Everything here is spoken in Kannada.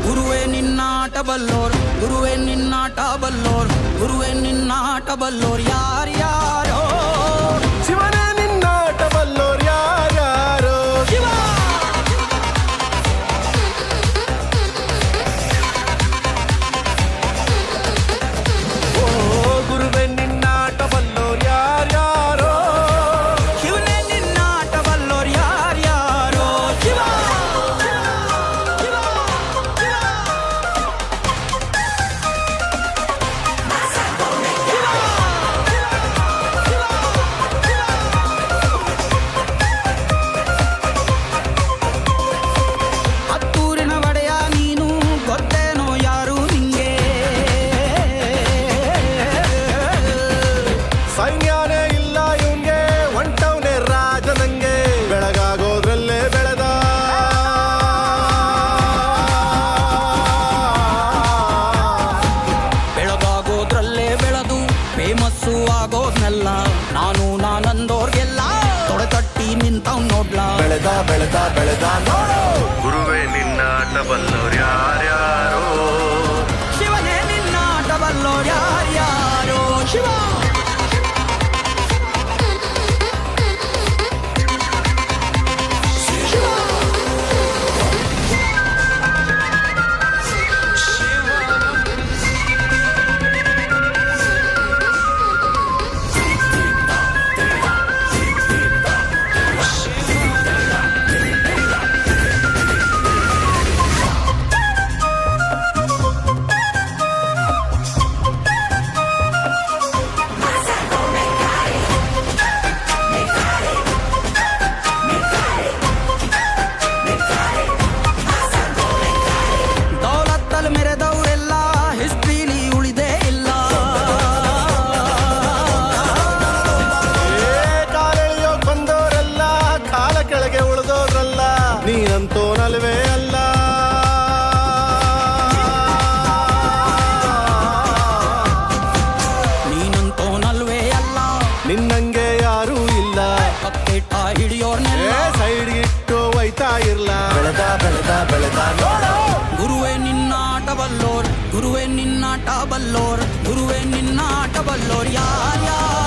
ಗುರುವೇ ನಿನ್ನಾಟ ಬಲ್ಲೋರ್, ಗುರುವೇ ನಿನ್ನಾಟ ಬಲ್ಲೋರ್, ಗುರುವೇ ನಿನ್ನಾಟ ಬಲ್ಲೋರ್ ಯಾರ್ಯಾರೋ. ಶಿವನೇ ನಿನ್ನಾಟ ಬಲ್ಲೋರ್ ಯಾರ್ಯಾರೋ. ಶಿವ ಓ ಗುರುವೇ ನಿನ್ನಾಟ ಬಲ್ಲೋರ್ ಯಾರ್ಯಾರೋ. ಶಿವನೇ ನಿನ್ನಾಟ ಬಲ್ಲೋರ್ ಯಾರ್ಯಾರೋ. ಶಿವ ಹತ್ತೂರಿನ ಒಡೆಯ ನೀನು, ಗೊತ್ತೇನೋ ಯಾರು ನಿಂಗೆ. ಸೈನ್ಯನೇ ಇಲ್ಲ ಇವಂಗೆ, ಹೊಂಟವ್ನೆ ರಾಜನಂಗೆ. ಬೆಳಗಾಗೋದ್ರಲ್ಲೇ ಬೆಳೆದ ಬೆಳಗಾಗೋದ್ರಲ್ಲೇ ಬೆಳೆದು ಫೇಮಸ್ಸು ಆಗೋದ್ನೆಲ್ಲ ನಾನು ನಾನಂದೋರ್ಗೆಲ್ಲ ತೊಡೆತಟ್ಟಿ ನಿಂತವ್ ನೋಡ್ಲಾ. ಬೆಳೆದ ಬೆಳೆದ ಬೆಳೆದ ನೋಡು. ಗುರುವೇ ನಿನ್ನಾಟ ಬಲ್ಲೋರ್ ಯಾರ್ಯಾರೋ. ಶಿವನೇ ನಿನ್ನಾಟ ಬಲ್ಲೋರ್ ಯಾರ್ಯಾರೋ. ಶಿವ ದೌಲತ್ತಲ್ ಮೆರೆದವರೆಲ್ಲ ಹಿಸ್ಟ್ರಿಲಿ ಉಳಿದೇ ಇಲ್ಲ. ಕಾಲೆಳೆಯೋಕ್ ಬಂದವರೆಲ್ಲ ಕಾಲ ಕೆಳಗೆ ಉಳಿದೋದ್ರಲ್ಲ. ನೀನಂತೂ ನಲ್ವೇ ಅಲ್ಲ. ನೀನಂತೋನಲ್ವೇ ಅಲ್ಲ, ನಿನ್ನಂಗೆ ಯಾರೂ ಇಲ್ಲ. ಕಕ್ಕೆಟ್ಟ ಹಿಡಿಯೋರ್ನೆಲ್ಲ ಸೈಡ್ಗಿಟ್ಟು ಒಯ್ತಾ ಇರ್ಲ. ಬೆಳೆದ ಬೆಳೆದ ಬೆಳೆದ ನೋಡು. ಗುರುವೇ ನಿನ್ನಾಟ ಬಲ್ಲೋರ್, ಗುರುವೇ ನಿನ್ನಾಟ ಬಲ್ಲೋರ್, ಗುರುವೇ ನಿನ್ನಾಟ ಬಲ್ಲೋರ್ ಯಾರ್ಯಾರೋ.